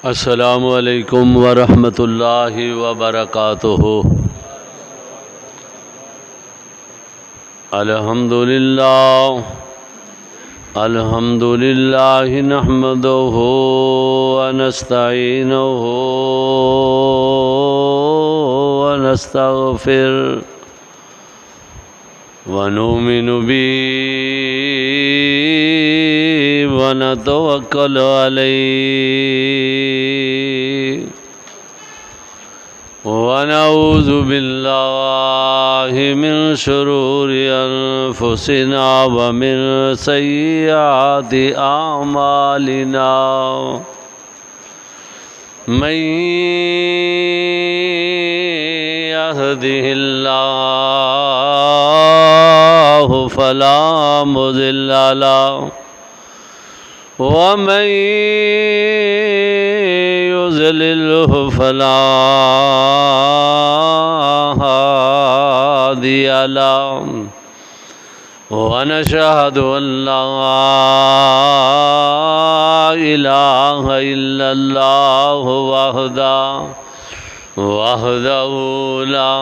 السلام علیکم ورحمۃ اللہ وبرکاتہ۔ الحمد للہ نحمدہ ونستعینہ ونستغفر ونؤمن به ونتوکل علیہ ونعوذ باللہ من شرور انفسنا ومن سیئات اعمالنا من يهده الله فلا مضل له ومن يضلله فلا هادي له ونشهد أن لا إله إلا الله وحده لا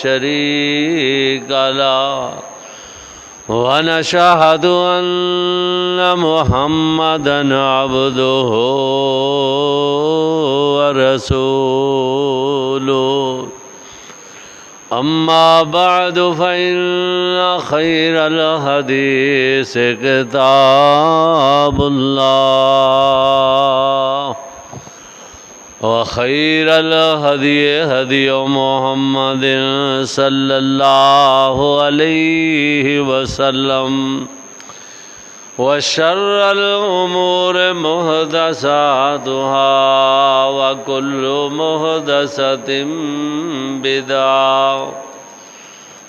شريك له ونشهد أن محمدًا عبده ورسوله أما بعد فإن خير الحديث كتاب الله وخير الهدي هدي محمد صلى الله عليه وسلم وشر الأمور محدثاتها وكل محدثة بدعة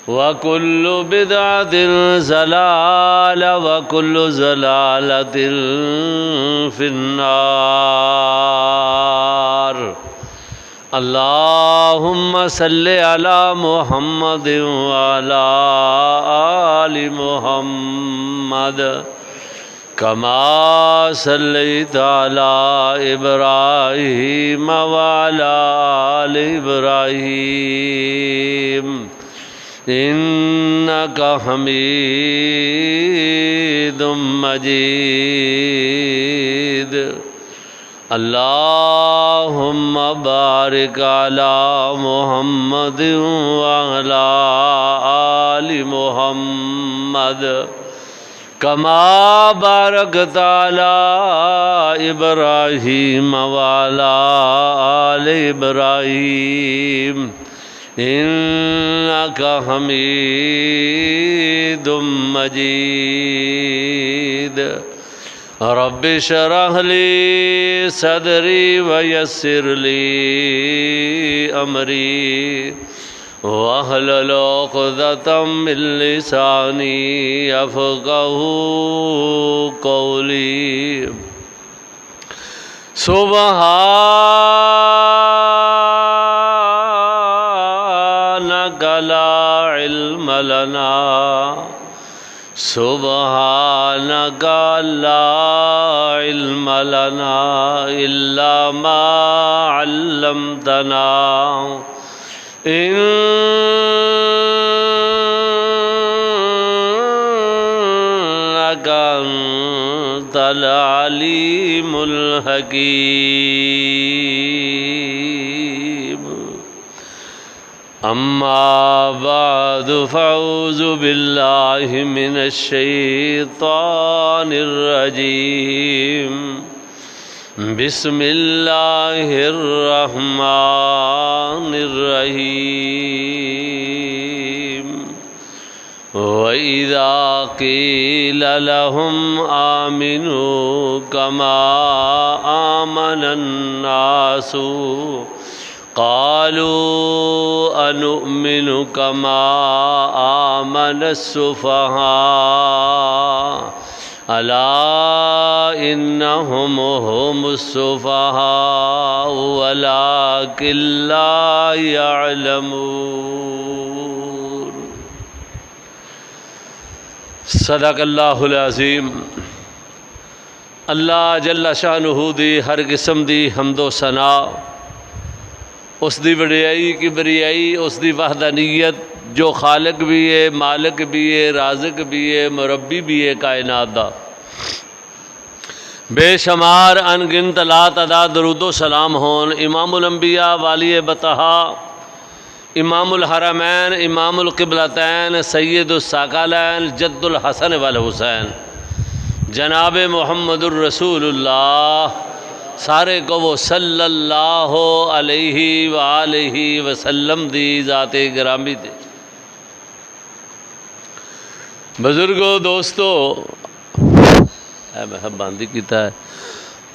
وكل بدعة ضلالة وكل ضلالة في النار اللهم صل على محمد وعلى آل محمد كما صليت على إبراهيم وعلى آل إبراهيم إنك حميد مجيد اللهم بارك على محمد وعلى آل محمد كما باركت على إبراهيم وعلى آل إبراهيم إنك حميد مجيد رب اشرح لي صدري ويسر لي أمري واحلل عقدة من لساني يفقهوا قولي سبحانك لا علم لنا سبحانك لا علم لنا إلا ما علمتنا إنك أنت العليم الحكيم أما بعد فأعوذ بالله من الشيطان الرجيم بسم الله الرحمن الرحيم وإذا قيل لهم آمنوا كما آمن الناس قالوا أنؤمن كما آمن السفهاء ألا إنهم هم السفهاء ولكن لا يعلمون صدق اللہ العظیم۔ اللہ جل شانہ دی ہر قسم دی حمد و ثنا، اس دی وڈیائی کبریائی، اس دی وحدانیت جو خالق بھی ہے، مالک بھی ہے، رازق بھی ہے، مربی بھی ہے کائنات دا۔ بے شمار ان گنت لا تعداد درود و سلام ہون امام الانبیاء والی بطحا، امام الحرمین، امام القبلتین، سید الثقلین، جد الحسن والحسین، جناب محمد الرسول اللہ، سارے کو وہ صلی اللہ علیہ وآلہ وسلم دی ذات گرامی تے۔ بزرگوں، دوستو، مہربانی کیتا ہے،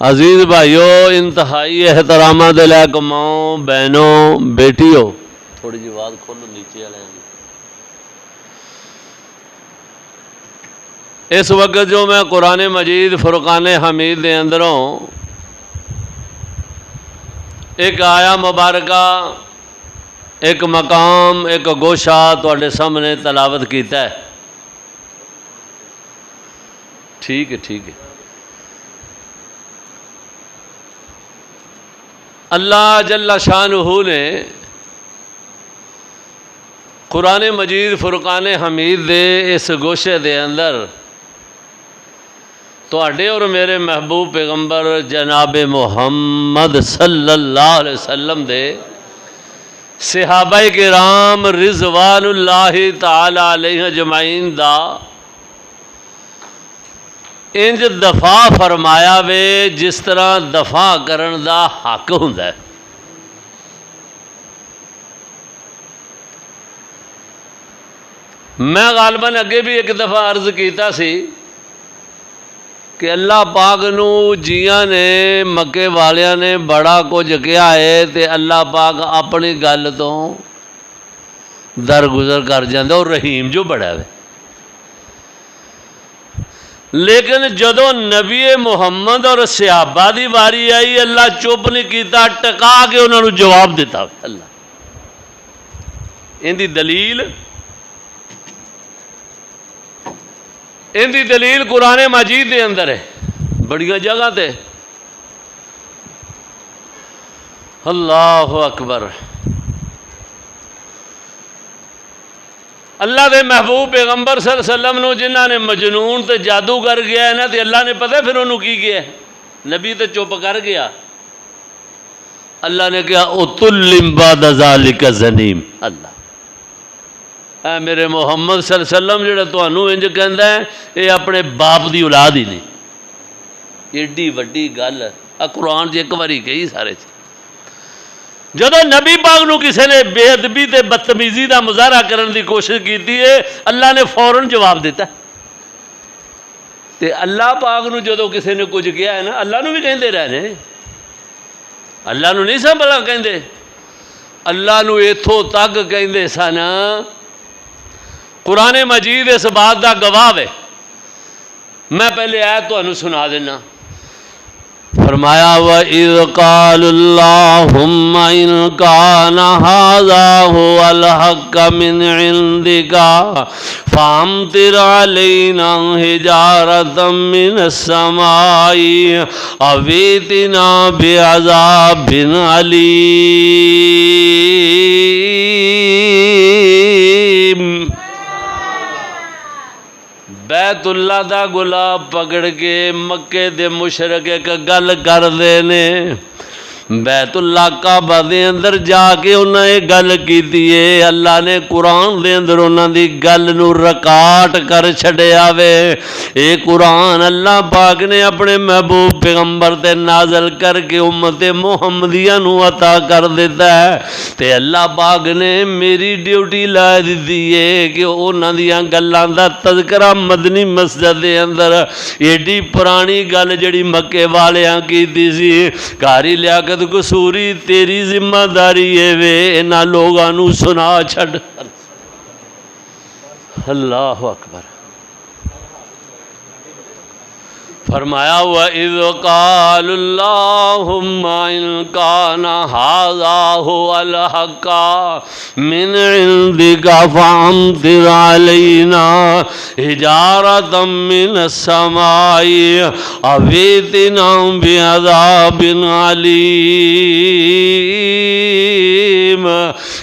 عزیز بھائیو، انتہائی احترامہ دلے کماؤ، بہنوں، بیٹیو، تھوڑی جی آواز کھولو نیچے والے۔ اس وقت جو میں قرآن مجید فرقان حمید دے اندروں ایک آیا مبارکہ، ایک مقام، ایک گوشہ تواڈے سامنے تلاوت کیتا ہے۔ ٹھیک ہے، ٹھیک ہے۔ اللہ جل شانہ نے قرآن مجید فرقان حمید دے اس گوشے دے اندر تواڈے اور میرے محبوب پیغمبر جناب محمد صلی اللہ علیہ وسلم دے صحابہ کرام رضوان اللہ تعالی علیہ اجمعین دا انج دفاع فرمایا وے جس طرح دفاع کرن دا حق ہوندا ہے۔ میں غالباً اگے بھی ایک دفعہ عرض کیتا سی کہ اللہ پاک نو جیاں نے مکے والیاں نے بڑا کچھ کیا ہے تے اللہ پاک اپنی گل تو درگزر کر جاندے، اور رحیم جو بڑا ہے۔ لیکن جدو نبی محمد اور صحابہ دی واری آئی، اللہ چپ نہیں کیتا، ٹکا کے انہوں نے جواب دیتا۔ اللہ ان دی دلیل قرآن مجید دے اندر ہے، بڑیاں جگہ تے۔ اللہ اکبر۔ اللہ دے محبوب پیغمبر صلی اللہ علیہ وسلم نو جنہ نے مجنون تے جادوگر گیا ہے نا، تے اللہ نے پتہ پھر انہوں کی گیا ہے، نبی تے چپ کر گیا۔ اللہ نے کہا اتلم بعد ذالک زنیم۔ اللہ اے میرے محمد صلی اللہ علیہ وسلم جڑا تانوں انج کہندا ہے، یہ اپنے باپ دی اولاد ہی نہیں۔ ایڈی وڈی گل قرآن ایک باری کہی سارے چ۔ جدو نبی پاک نو کسی نے بے ادبی تے بدتمیزی دا مظاہرہ کرن دی کوشش کیتی ہے، اللہ نے فوراً جواب دیتا۔ تے اللہ پاک نو جدو کسی نے کچھ کیا ہے نا، اللہ نو بھی کہندے رہنے، اللہ نو نہیں سن بلا کہندے، اللہ نو ایتھوں تک کہندے سن۔ قرآن مجید اس بات دا گواہ ہے۔ میں پہلے آیت تانوں سنا دینا۔ فرمایا وَإِذْ قَالُوا اللَّهُمَّ إِنْ كَانَ هَذَا هُوَ الْحَقَّ مِنْ عِنْدِكَ فَأَمْطِرْ عَلَيْنَا حِجَارَةً مِنَ السَّمَاءِ أَوْ ائْتِنَا بِعَذَابٍ أَلِيمٍ۔ بیت اللہ دا گلاب پکڑ کے مکے دے مشرک ایک گل کر دے نے، بیت اللہ کعبہ دے اندر جا کے انہاں یہ گل کیتی ہے، اللہ نے قرآن دے اندر انہاں دی گل نو ریکارڈ کر چھڈیا وے۔ اے قرآن اللہ پاک نے اپنے محبوب پیغمبر تے نازل کر کے امت محمدیہ نو عطا کر دیتا ہے، تے اللہ پاک نے میری ڈیوٹی لا دیتی ہے کہ انہاں دیاں گلاں دا تذکرہ مدنی مسجد دے اندر ایڈی پرانی گل جڑی مکے والیاں کیتی سی، کاری لیاقت قصوری تیری ذمہ داری ہے وے انہاں لوگاں نو سنا چھڈ۔ اللہ اکبر۔ فرمایا وَإِذْ قَالُوا اللَّهُمَّ إِنْ كَانَ هَذَا هُوَ الْحَقَّ مِنْ عِنْدِكَ فَأَمْطِرْ عَلَيْنَا حِجَارَةً مِنَ السَّمَاءِ أَوْ ائْتِنَا بِعَذَابٍ عَلِيمٍ۔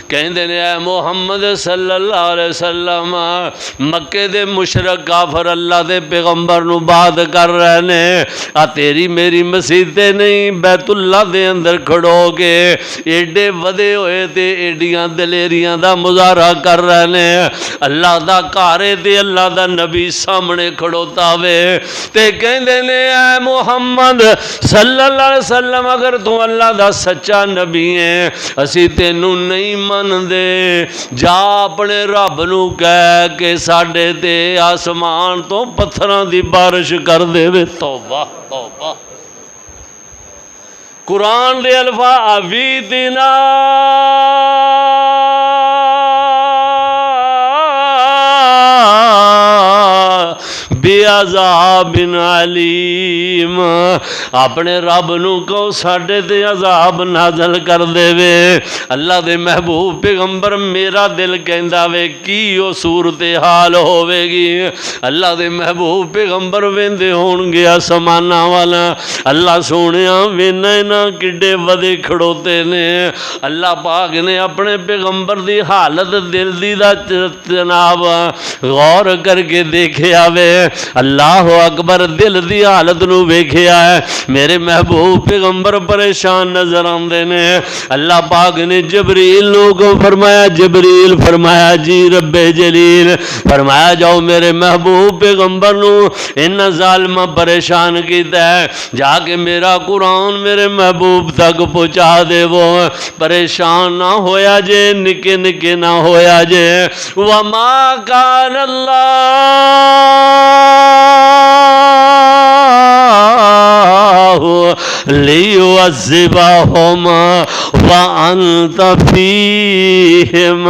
کہندے نے اے محمد صلی اللہ علیہ وسلم، مکے دے مشرک کافر اللہ دے پیغمبر نو بات کر رہے نے، تیری میری مسیطے نہیں بیت اللہ دے اندر کھڑو کے ایڈے ودے ہوئے تے ایڈیاں دلیریاں دا مظاہرہ کر رہے نے، اللہ دا کارے تے اللہ دا نبی سامنے کھڑوتا وے تے کہندے نے اے محمد صلی اللہ علیہ وسلم اگر تو اللہ دا سچا نبی ہے اسی تینوں نہیں من دے، جا اپنے رب نو کہہ کہ ساڈے تے آسمان تو پتھراں دی بارش کر دے وے۔ توبہ توبہ، قرآن دے الفاظ اویتنا بعذاب علیم، اپنے رب نو کہو ساڈے تے عذاب نازل کر دے وے۔ اللہ دے محبوب پیغمبر میرا دل کہندا وے کی او صورتحال ہوے گی۔ اللہ دے محبوب پیغمبر ویندے ہون گے آسماناں والا، اللہ سونیا وینا نا کڈے ودے کھڑوتے نے۔ اللہ پاک نے اپنے پیغمبر دی حالت دل دی دا جناب غور کر کے دیکھیا وے، اللہ اکبر، دل دی حالت نو ویکھیا ہے۔ میرے محبوب پیغمبر پریشان نظر آندے نے۔ اللہ پاک نے جبریل نو فرمایا، جبریل فرمایا جی رب جلیل، فرمایا جاؤ میرے محبوب پیغمبر نو ان ظالمہ پریشان کیتا ہے، جا کے میرا قرآن میرے محبوب تک پہنچا دے، وہ پریشان نہ ہویا جے، نکے نکے نہ ہویا جے۔ وما کان اللہ لیعذبہم وانت فیہم،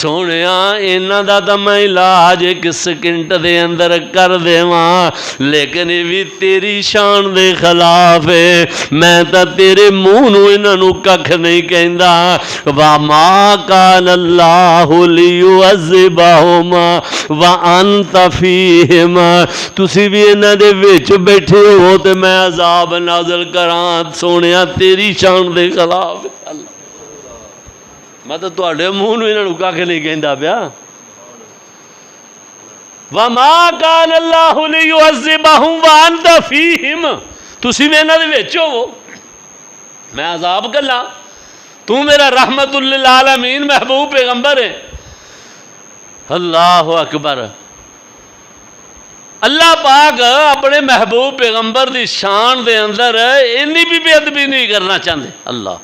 سونیا انہاں دا تے میں علاج ایک سکنٹ دے اندر کر دیواں، لیکن یہ بھی تیری شان دے خلاف ہے، میں تا تیرے منہ نو انہاں نو ککھ نہیں کہندا۔ وما کان اللہ لیعذبہم وانت فیہم، تسی بھی انہاں دے وچ بیٹھے ہو تے میں عذاب نازل کراں، سونیا تیری شان دے خلاف۔ اللہ میں تو تواڈے منہ نو انہاں نو ککھ نہیں کہندا پیا۔ وما کان اللہ لیعذبہم وانت فیہم، تسی بھی انہاں دے وچ ہو، میں عذاب کلا، تو میرا رحمت للعالمین محبوب پیغمبر ہے۔ اللہ اکبر، اللہ پاک اپنے محبوب پیغمبر دی شان دے اندر انی بھی بے ادبی نہیں کرنا چاہتے، اللہ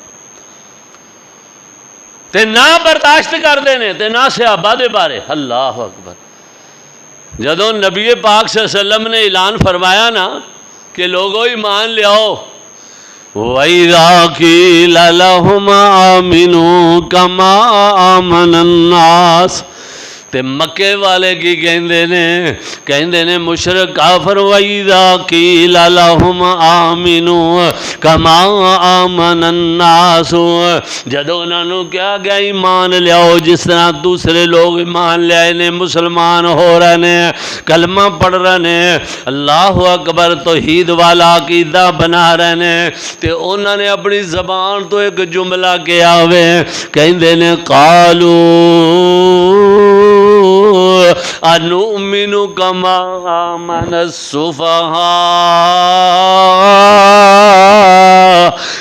تے نہ برداشت کر دینے تے نہ صحابہ دے بارے۔ اللہ اکبر، جدوں نبی پاک صلی اللہ علیہ وسلم نے اعلان فرمایا نا کہ لوگوں ایمان لے آؤ، وَإِذَا قِيلَ لَهُمْ آمِنُوا كَمَا آمَنَ النَّاسُ، تے مکے والے کی کہندے نے مشرک کافر، وَإِذَا قِيلَ لَهُمْ آمِنُوا كَمَا آمَنَ النَّاسُ، جدوں انہاں نو کیا گیا ایمان لیاؤ جس طرح دوسرے لوگ ایمان لے آئے نے، مسلمان ہو رہے نے، کلمہ پڑھ رہے نے، اللہ اکبر، توحید والا عقیدہ بنا رہے نے، تے انہاں نے اپنی زبان تو ایک جملہ کیا ہوئے، کہندے نے قالوا انؤمن کما آمن السفہاء،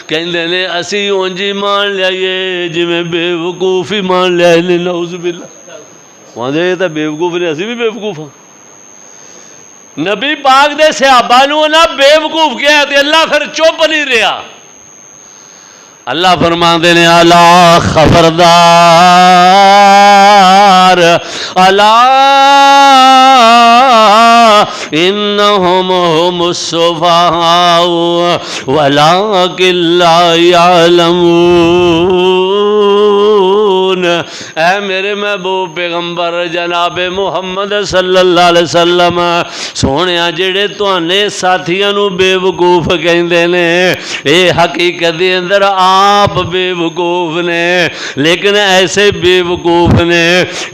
کہندے نے اسی اونج ایمان لیائیے جی میں بے وقوف ایمان لیائے نے، نعوذ باللہ، وہاں دے تا بے وقوف نے، اسی بھی بے وقوف ہاں۔ نبی پاک دے صحابہ نو نا بے وقوف کیا ہے تے اللہ پھر چپ نہیں رہا، اللہ فرماندے نے الا خبردار، الا انہم هم السفہاء ولکن لا يعلمون، اے میرے محبوب پیغمبر جناب محمد صلی اللہ علیہ وسلم سونیا جڑے توانے ساتھیاں نو بے وقوف کہندے نے اے حقیقت دے اندر آپ بے وقوف نے لیکن ایسے بے وقوف نے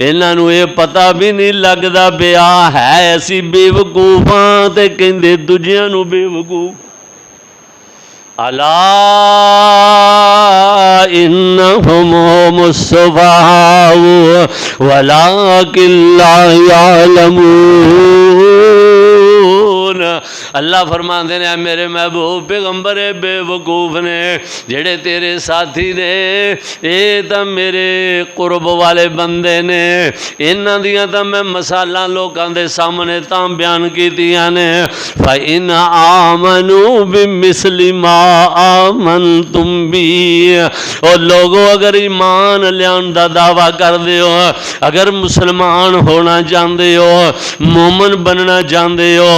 انہاں نو اے پتہ بھی نہیں لگدا بیا ہے ایسی بے وقوفاں تے کہندے دوجیاں نو بے وقوف الا انہم هم السفہاء ولکن لا یعلمون اللہ فرماندے نے میرے محبوب پیغمبر بے وقوف نے جڑے تیرے ساتھی نے اے تا میرے قرب والے بندے نے انہاں دیاں تا میں مثالاں لوکاں دے سامنے تاں بیان کیتیاں نے فَإِنْ آمَنُوا بِمِثْلِ مَا آمَنْتُمْ بِهِ اور لوگوں اگر ایمان لیان دا دعویٰ کر دیو اگر مسلمان ہونا چاہندے ہو مومن بننا چاہندے ہو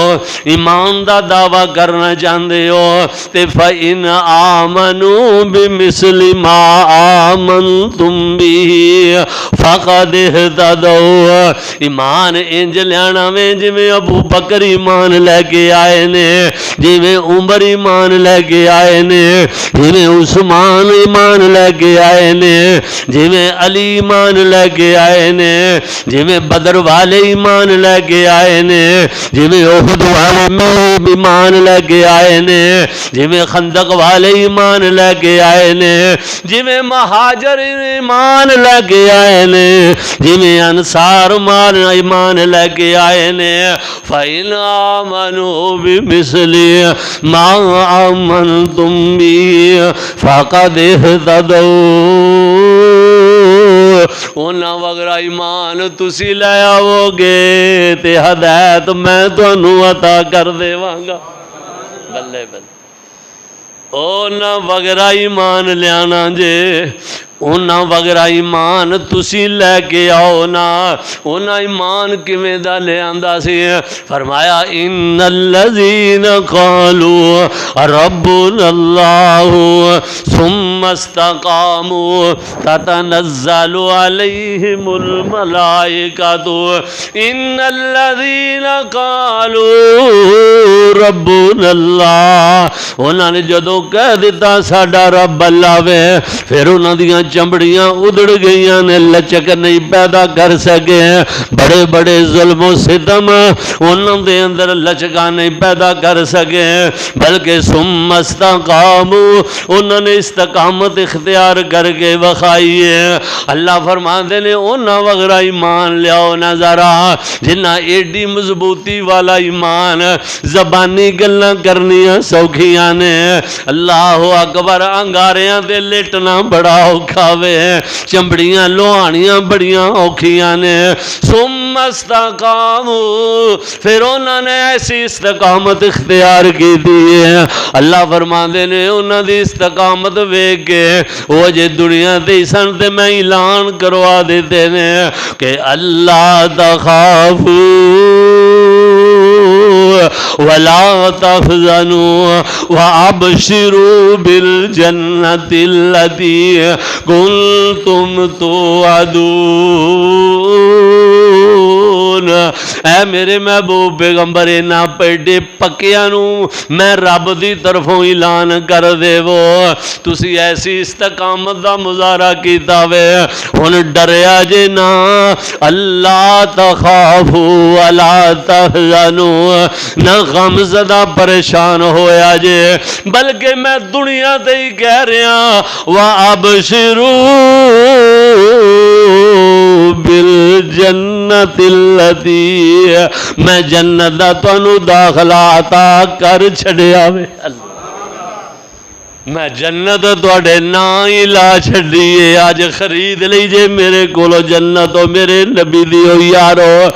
ایمان دا دعویٰ کرنا چاہندے ہو تے فَإِنْ آمَنُوا بِمِثْلِ مَا آمَنْتُمْ بِهِ فَقَدْ اهْتَدَوْا ایمان انج لیانا میں جویں ابو بکر ایمان لے کے آئے نے جویں عمر ایمان لے کے آئے نے جویں عثمان ایمان لے کے آئے نے جویں علی ایمان لے کے آئے نے جویں بدر والے ایمان لے کے آئے نے جویں احد والے ایمان لے کے آئے نے جویں خندق والے ایمان لے کے آئے نے جویں مہاجر ایمان لے کے آئے نے جویں انصار ایمان لے کے آئے نے فَإِنْ آمَنُوا بِمِثْلِ مَا آمَنْتُمْ بِهِ فَقَدْ اهْتَدَوْا انہاں وغیرہ ایمان تسی لے آؤ گے تے ہدایت میں تانوں عطا کر دیواں گا بلے بلے اونا وغیرہ ایمان لیانا جے اونا وغیرہ ایمان تسی لے کے آؤ نا اونا ایمان کمیں دا لے آندہ سی فرمایا ان الذین قالوا ربنا اللہ ثم استقاموا تتنزل علیہم الملائکۃ ان الذین قالوا ربنا اللہ انہوں نے جدو کہہ دیتا ساڈا رب اللہ وے پھر انہوں دیاں چمڑیاں ادڑ گئیاں نے لچک نہیں پیدا کر سکے بڑے بڑے ظلم و ستم انہوں دے اندر لچکا نہیں پیدا کر سکے بلکہ ثم استقاموا انہوں نے استقامت اختیار کر کے بخائیے اللہ فرماتے نے انہوں وغیرہ ایمان لیاؤ نظرہ جنہ ایڈی مضبوطی والا ایمان زبانی گلنا کرنیاں سوکھیاں نے اللہ اکبر انگاریاں تے لیٹنا بڑا اوکھا وے چمڑیاں لوہانیاں بڑیاں اوکھیاں نے ثم استقاموا پھر انہوں نے ایسی استقامت اختیار کی دی اللہ فرماندے نے انہوں دی استقامت ویکھ کے وہ جے دنیا تے سن تے میں اعلان کروا دیتے نے کہ اللہ تخافوا ولا تحزنوا وابشروا بالجنة التي كنتم توعدون اے میرے محبوب پیغمبر نہ پیڈے پکیاں نو میں رب دی طرفوں اعلان کر دے وہ تسی ایسی استقامت دا مظاہرہ کیتا وے ہن ڈریا جے نا اللہ تخافوا ولا تحزنوا نہ غم زدہ پریشان ہویا جے بلکہ میں دنیا تے ہی کہہ رہا وَأَبْشِرُوا بِالْجَنَّةِ الَّتِي میں جنت دا تانوں داخلہ عطا کر چھڑیا وے میں جنت توڑے نا ہی لا چھڑیے آج خرید لیجے میرے کولو جنت و میرے نبی دیو یارو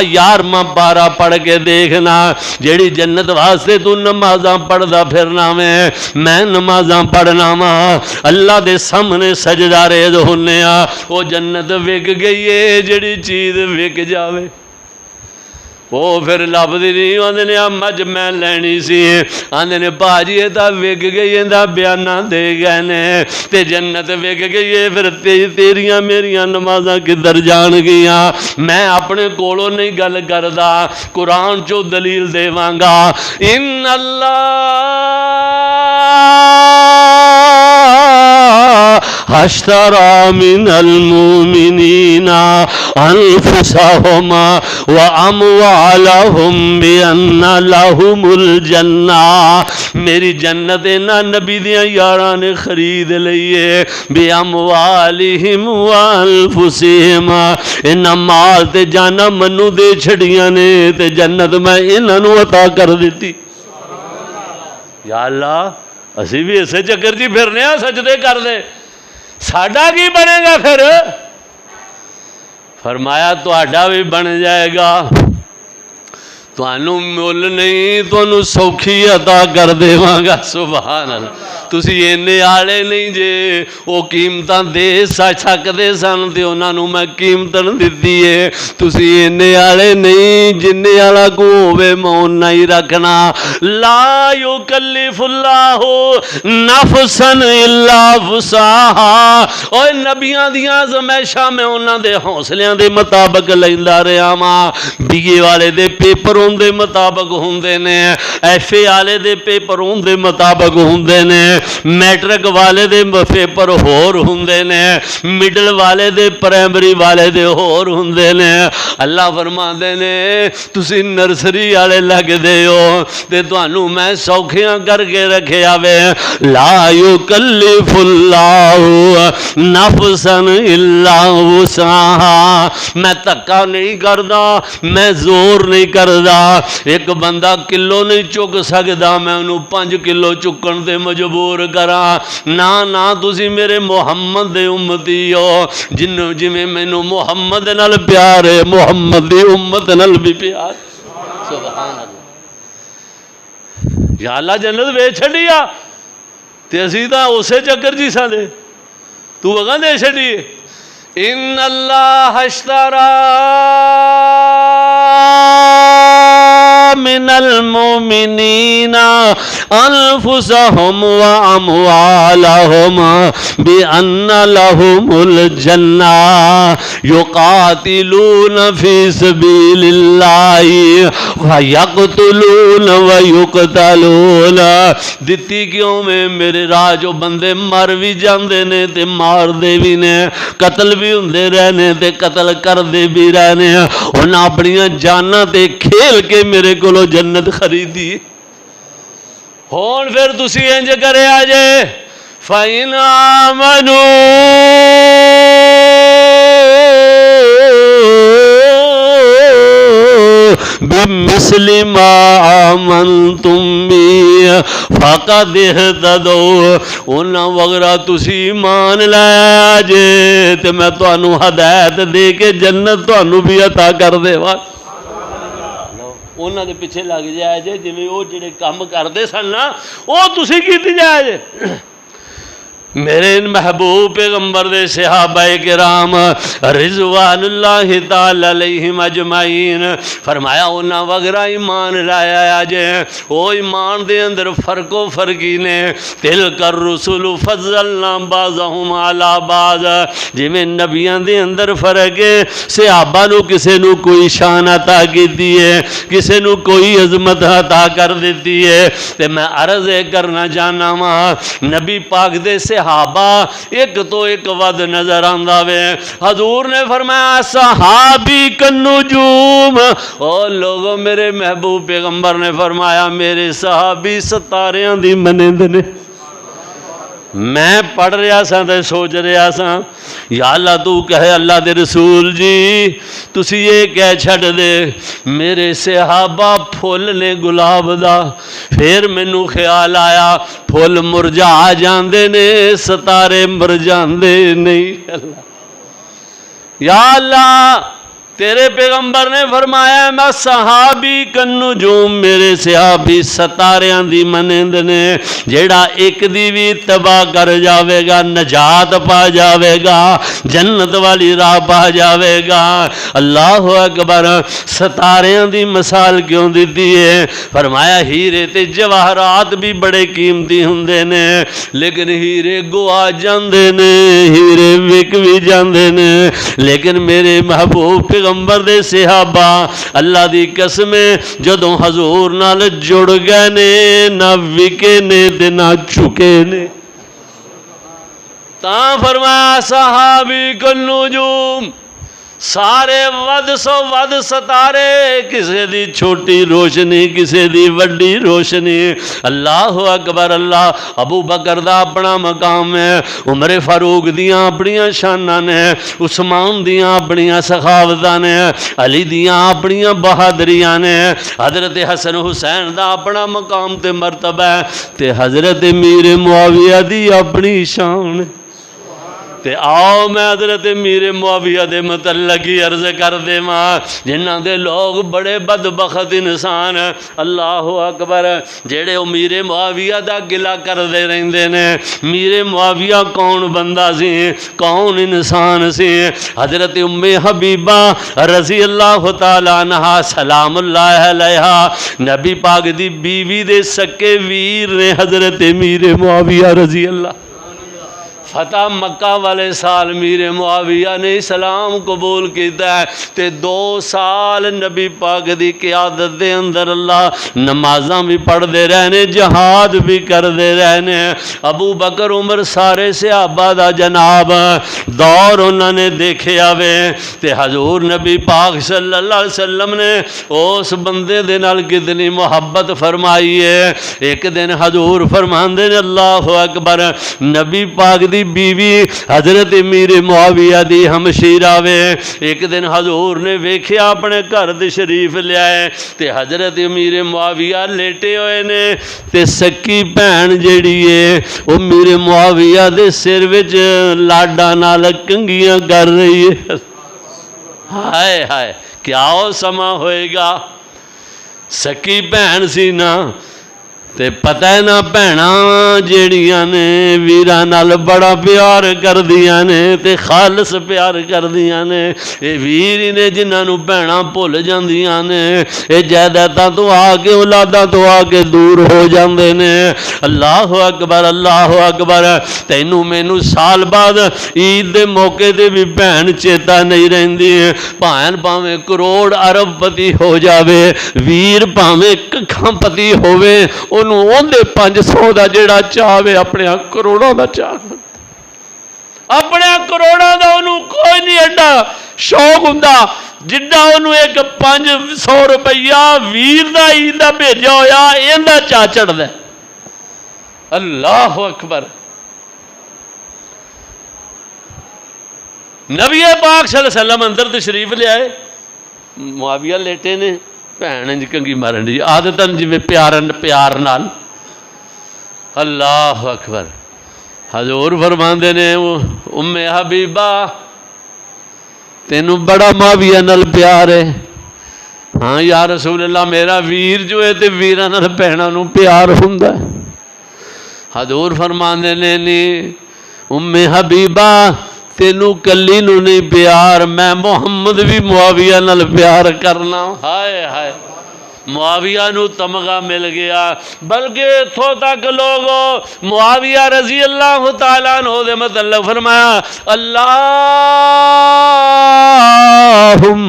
یار ماں پارا پڑھ کے دیکھنا جیڑی جنت واسطے تو نمازاں پڑھ دا پھرنا میں نمازاں پڑھنا ماں اللہ دے سامنے سجدہ ریز ہونے وہ جنت وک گئی ہے جیڑی چیز وک جاوے وہ پھر لبدی نہیں، آدھے نے مجھ میں لینی سی، آدھے نے باجی یہ تو وک گئی، یہ بیانہ دے گئے نے تے جنت وک گئی ہے، پھر تیریاں میریاں نمازاں کدھر جان گیاں؟ میں اپنے کولوں نہیں گل کردا، قرآن چو دلیل دیواں گا۔ ان اللہ اشترى من المؤمنين انفسهم واموالهم بان لهم الجنہ، میری جنت نہ نبی دیاں یاراں نے خرید لئیے، باموالہم وانفسہم، انہاں مال تے جانا منو دے چھڑیاں نے تے جنت میں انہاں نو عطا کر دیتی۔ یا اللہ اسی بھی اسے چکر جی پھرنے ہیں، سجدے کر دے، ساڈا کی بنے گا پھر؟ فرمایا تہاڈا بھی بن جائے گا، تانوں مول نہیں تانوں سوکھی عطا کر دیواں گا۔ سبحان اللہ، تسی اینے آلے نہیں جے، وہ قیمتاں دے سکدے سن تے انہاں نوں میں قیمتاں دتی ہے، تسی اینے آلے نہیں، جننے آلا کو ہوے مون نہیں رکھنا۔ لا یکلف اللہ نفسا الا وسعہا، اوے نبیاں دیاں زمائشاں میں انہاں دے حوصلیاں دے مطابق لیندا رہیا ماں، بی اے والے دے پیپر دے مطابق ہوندے نے، ایف اے والے دے پیپر دے مطابق ہوندے نے، میٹرک والے دے پیپر ہور ہوندے نے، مڈل والے دے پرائمری والے دے ہور ہوندے نے۔ اللہ فرماندے نے تسی نرسری والے لگ دے ہو تے تانوں میں سوکھیاں کر کے رکھیا وے۔ لا یکلف اللہ نفسا الا وسعہا، میں دھکا نہیں کردا، میں زور نہیں کردا، ایک بندہ کلو نہیں چک سکدا میں انہوں 5 کلو چکن تے مجبور کراں، نا تسی میرے محمد دے امتی ہو، جی میں مینوں محمد نال پیار ہے، محمد دی امت نال بھی پیار۔ سبحان اللہ، یا اللہ جنت ویچ چھڑیا تے اسی تا اسے چکر جی سا دے تو وگاں دے چھڑیے۔ ان اللہ اشترى من المؤمنین انفسهم واموالهم بان لهم الجنہ یقاتلون فی سبیل اللہ ویقتلون ویقتلون۔ دتی کیوں میں میرے راہ جو بندے مر بھی جاندے نے تے مار دے بھی نے، قتل بھی ہوندے رہنے تے قتل کر دے بھی رہنے، انہاں اپنیاں جاناں تے کھیل کے میرے کولو جنت خریدی۔ ہون پھر تسی انج کرے آجے فَإِنْ آمَنُوا بِمِثْلِ مَا آمَنْتُمْ بِهِ فَقَدِ اهْتَدَوْا، انہاں وغیرہ تسی ایمان لایا جے تے میں تانوں ہدایت دے کے جنت تانوں بھی عطا کر دے وا۔ انہاں دے پیچھے لگ جائے جے جویں او جڑے کام کردے سن نا او تسی کیتی جائے جے۔ میرے محبوب پیغمبر دے صحابہ کرام رضوان اللہ تعالی علیہم اجمعین فرمایا انہاں وغیرہ ایمان لایا جے، او ایمان دے اندر فرق و فرقی نے، تلک الرسل فضلنا بعضهم علی بعض، جویں نبیاں دے اندر فرق ہے، صحابہ نو کسے نو کوئی شان عطا کیتی ہے، کسے نو کوئی عظمت عطا کر دیتی ہے۔ تے میں عرض کرنا چاہنا وا نبی پاک دے صحابہ ایک تو ایک ود نظر آندا وے، حضور نے فرمایا صحابی کنجوم، او لوگوں میرے محبوب پیغمبر نے فرمایا میرے صحابی ستاریاں دی منند نے۔ میں پڑھ رہا سا تے سوچ رہا سا یا اللہ تو کہے اللہ دے رسول جی تسی یہ کہہ چھڑ دے میرے صحابہ پھول نے گلاب دا، پھر مینوں خیال آیا پھول مرجا جاندے نے ستارے مر جاندے نہیں۔ اللہ یا اللہ تیرے پیغمبر نے فرمایا میں صحابی کنجوم، میرے صحابی ستاریاں دی مانند نے، جیڑا ایک دی بھی تباہ کر جاوے گا نجات پا جاوے گا، جنت والی راہ پا جاوے گا۔ اللہ اکبر، ستاریاں دی مثال کیوں دیتی ہے؟ فرمایا ہیرے تے جواہرات بھی بڑے قیمتی ہوندے نے، لیکن ہیرے گوا جاندے نے، ہیرے وک بھی جاندے نے، لیکن میرے محبوب پیغمبر دے صحابہ اللہ دی قسم جدوں حضور نال جڑ گئے نے، نہ وکے نے تے نہ چکے نے۔ تاں فرمایا صحابی کالنجوم، سارے ود سو ود ستارے، کسے دی چھوٹی روشنی کسے دی وڈی روشنی۔ اللہ اکبر، اللہ۔ ابو بکر دا اپنا مقام ہے، عمر فاروق دیاں اپنیاں شاناں نے، عثمان دیاں اپنیاں سخاوتاں نے، علی دیاں اپنیاں بہادریاں نے، حضرت حسن حسین دا اپنا مقام تے مرتبہ ہے، تے حضرت میر معاویہ دی اپنی شان ہے۔ تے آؤ میں حضرت میر معاویہ دے متعلق ہی عرض کر دے ماں، جنہاں دے لوگ بڑے بدبخت انسان، اللہ اکبر، جیڑے وہ میر معاویہ دا گلہ کر دے رہندے نے۔ میر معاویہ کون بندہ سی، کون انسان سی؟ حضرت ام حبیبہ رضی اللہ تعالیٰ عنہا سلام اللہ علیہا، نبی پاک دی بیوی دے سکے ویر نے حضرت میر معاویہ رضی اللہ۔ فتح مکہ والے سال میر معاویہ نے اسلام قبول کیتا ہے، تے 2 سال نبی پاک دی قیادت دے اندر اللہ نمازاں بھی پڑھ دے رہنے، جہاد بھی کر دے رہنے۔ ابو بکر عمر سارے صحابہ دا جناب دور انہوں نے دیکھے آوے، تے حضور نبی پاک صلی اللہ علیہ وسلم نے اس بندے دے نال کتنی محبت فرمائی ہے۔ ایک دن حضور فرماندے نے اللہ اکبر، نبی پاک دی بیوی حضرت میر معاویہ دی ہمشیرہ وے، ایک دن حضور نے ویکھیا اپنے گھر دے شریف لیا تے حضرت میر معاویہ لیٹے ہوئے نے، تے سکی بہن جیڑی ہے وہ میر معاویہ دے سر وچ لاڈا نال کنگیاں کر رہی ہے۔ ہائے ہائے کیا وہ سما ہوئے گا، سکی بہن سی نا، تے پتہ ہے نا بہناں جیڑیاں نے ویراں نال بڑا پیار کردیاں نے تے خالص پیار کردیاں نے، اے ویر ہی نے جنہاں نوں بہناں بھول جاندیاں نے، اے جائیداداں تو آ کے اولاداں تو آ کے دور ہو جاندے نے۔ اللہ اکبر، اللہ اکبر۔ تینوں مینوں سال بعد عید دے موقع تے بھی بہن چیتا نہیں رہندی، بھاویں کروڑ ارب پتی ہو جاوے، ویر بھاویں ککھاں پتی ہووے، اندے 500 دا جیڑا چاہے اپنے کروڑوں دا چاہ، اپنے کروڑوں دا انہوں کوئی نہیں ایڈا شوق ہوندا جڈا انہوں ایک 500 روپیہ ویر دا عید دا بھیجا ہویا ایندا چاہ چڑھدا۔ اللہ اکبر۔ نبی پاک صلی اللہ علیہ وسلم اندر تشریف لے آئے، معاویہ لیٹے نے، بہن کنگی مارن دی عادتاً جی پیار نال۔ اللہ اکبر۔ حضور فرماندے نے ام حبیبہ تینوں بڑا معاویہ نال پیار ہے؟ ہاں یا رسول اللہ میرا ویر جو ہے تے ویراں نال بہناں نوں پیار ہوندا ہے۔ حضور فرماندے نے نہیں ام حبیبہ تینوں کلی نو نہیں پیار، میں محمد بھی معاویہ نال پیار کرنا۔ ہائے ہائے، معاویہ نو تمغہ مل گیا، بلکہ اتھوں تک لوگوں معاویہ رضی اللہ تعالیٰ عنہ دے متعلق فرمایا اللہم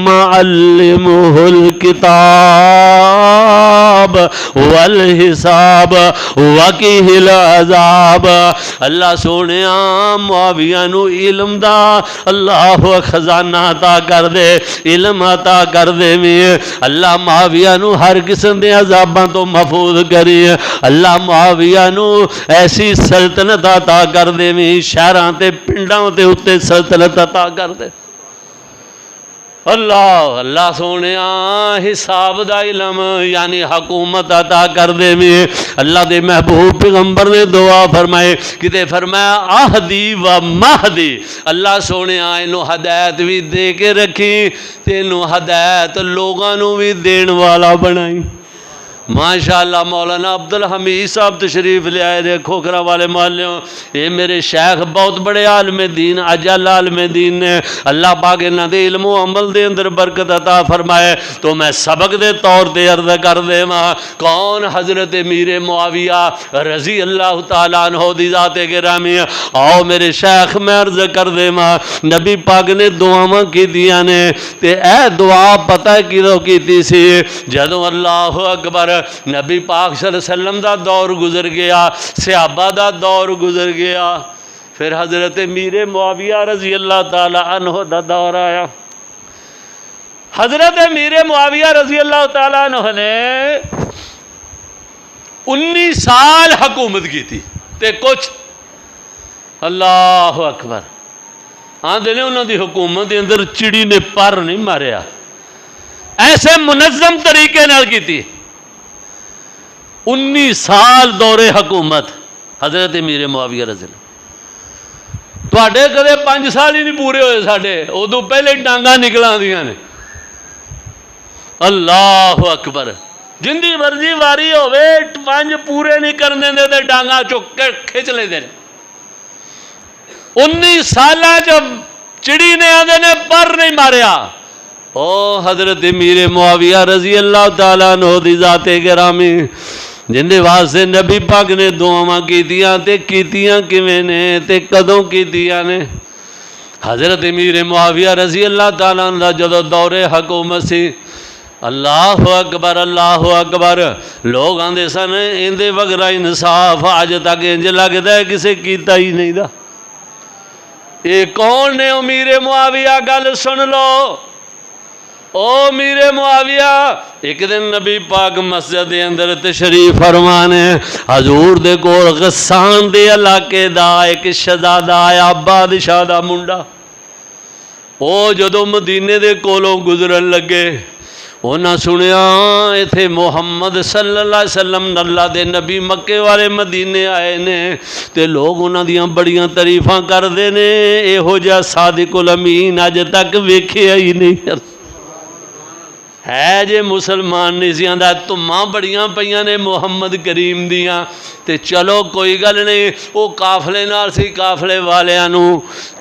علمہ الکتاب والحساب وقیہ العذاب۔ اللہ سونیاں معاویہ نو علم دا اللہ خزانہ عطا کر دے، علم عطا کر دے میں اللہ معاویہ نو ہر قسم دے عذاباں تو محفوظ کری، اللہ معاویہ نو ایسی سلطنت عطا کر دے، میں شہراں تے پنڈاں تے اتے سلطنت عطا کر دے۔ اللہ اللہ سونے حساب دا علم یعنی حکومت عطا کر دے میں اللہ دے محبوب پیغمبر نے دعا فرمائے کتے فرمایا آہدی و مہدی اللہ سونے انہوں ہدایت بھی دے کے رکھی تے انہوں ہدایت لوگاں نو بھی دین والا بنائی ماشاءاللہ مولانا عبدالحمید صاحب تشریف لے آئے رہے کھوکھرا والے محلوں یہ میرے شیخ بہت بڑے عالم دین اجل عالم دین نے اللہ پاک انہاں دے علم و عمل دے اندر برکت عطا فرمائے تو میں سبق دے طور تے عرض کر دے ماں کون حضرت امیر معاویہ رضی اللہ تعالیٰ عنہ دی ذات گرامی آؤ میرے شیخ میں عرض کر دے ماں نبی پاک نے دعاواں کی دیا نے تے اے دعا پتہ کیوں کیتی سی جدوں اللہ اکبر نبی پاک صلی اللہ علیہ وسلم دا دور گزر گیا صحابہ دا دور گزر گیا پھر حضرت امیر معاویہ رضی اللہ تعالی عنہ دا دور آیا حضرت امیر معاویہ رضی اللہ تعالی عنہ نے 19 سال حکومت کی تھی تے کچھ اللہ اکبر آندے نے انہوں دی حکومت دے اندر چڑی نے پر نہیں ماریا ایسے منظم طریقے نال کی تھی 19 سال دور حکومت حضرت امیر معاویہ رضی اللہ تواڈے کدے 5 سال ہی نہیں پورے ہوئے ساڈے ادو پہلے ڈانگاں نکل آندیاں نے اللہ اکبر جن دی مرضی واری ہوئے 5 پورے نہیں کرنے دے تے ڈانگاں چک کے کھچ لے دے 19 سالاں جب چڑی نے آندے نے پر نہیں ماریا او حضرت امیر معاویہ رضی اللہ تعالیٰ عنہ دی ذات گرامی جن دے واسطے نبی پاک نے دعاواں کیتیاں تے کیتیاں کیویں نے تے کدوں کیتیاں نے حضرت امیر معاویہ رضی اللہ تعالیٰ عنہ جدو دور حکومت سی اللہ اکبر لوگ آندے سن اندے وغیرہ انصاف آج تک انج لگدا ہے کسے کیتا ہی نہیں دا اے کون نے امیر معاویہ گل سن لو او امیر معاویہ ایک دن نبی پاک مسجد دے اندر تشریف فرمانے حضور دے کول غسان دے علاقے دا ایک شہزادہ آیا بادشاہ دا منڈا او جدو مدینے دے کولوں گزرن لگے انہاں سنیا ایتھے محمد صلی اللہ علیہ وسلم اللہ دے نبی مکے والے مدینے آئے نے تے لوگ انہاں دیاں بڑیاں تعریفاں کر دے نے اے ہو جا صادق الامین اج تک ویکھیا ہی نہیں ہے جے مسلمان نہیں سی آندا تماں بڑیاں پیاں نے محمد کریم دیاں تے چلو کوئی گل نہیں وہ قافلے نال سی قافلے والیاں نو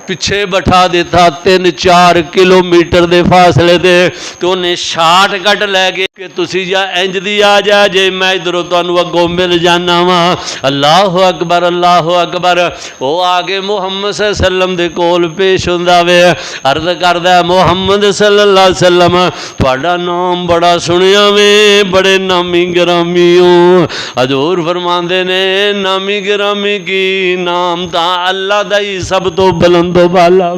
پچھے بٹھا دیتا 3-4 کلومیٹر دے فاصلے دے تو انہیں شارٹ کٹ لے گئے کہ تسی جا انج دی آ جا جے میں ادھروں تانوں اگوں مل جانا وا اللہ اکبر وہ آگے محمد صلی اللہ علیہ وسلم دے کول پیش ہوندا وے عرض کردا محمد صلی اللہ علیہ وسلم تہاڈا نام بڑا سنیا وے بڑے نامی گرامی ہو حضور فرماندے نے نامی گرامی کی نام تا اللہ دا ہی سب تو بلند بالا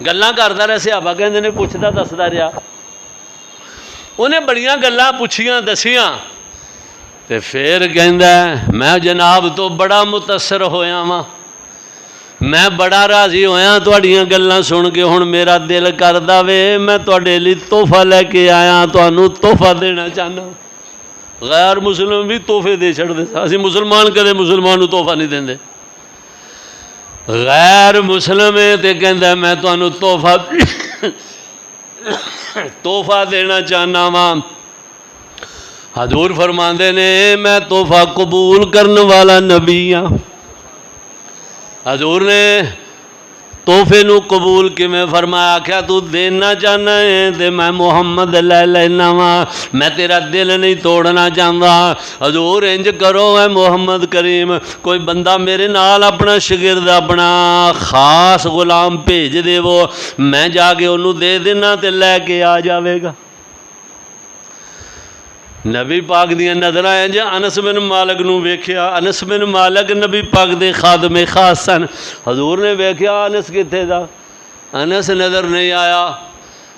گلاں کردا رہے صحابہ کہندے نے پوچھدا دسدا رہیا انہیں بڑیاں گلاں پوچھیاں دسیاں تے پھر کہندا میں جناب تو بڑا متاثر ہویا واں میں بڑا راضی ہویا تہاڈیاں گلاں سن کے ہن میرا دل کردا وے میں تہاڈے لئی تحفہ لے کے آیا تانوں تحفہ دینا چاہنا غیر مسلم بھی تحفے دے چھڑدے اسی مسلمان کدے مسلمان نوں تحفہ نہیں دیندے غیر مسلم ہے تے کہندا میں تانوں تحفہ دینا چاہنا وا حضور فرماندے نے میں تحفہ قبول کرنے والا نبی ہاں حضور نے تحفے نو قبول کیویں فرمایا کیا تو دینا چاہنا ہے تے میں محمد لے لینا وا میں تیرا دل نہیں توڑنا چاہتا حضور انج کرو اے محمد کریم کوئی بندہ میرے نال اپنا شاگرد اپنا خاص غلام بھیج دے وہ میں جا کے انہوں دے دینا تے لے کے آ جاوے گا نبی پاک دیاں نظر آئیں جے انس بن مالک نو ویکھیا انس بن مالک نبی پاک دے خادم خاص سن حضور نے ویکھیا انس کتے دا انس نظر نہیں آیا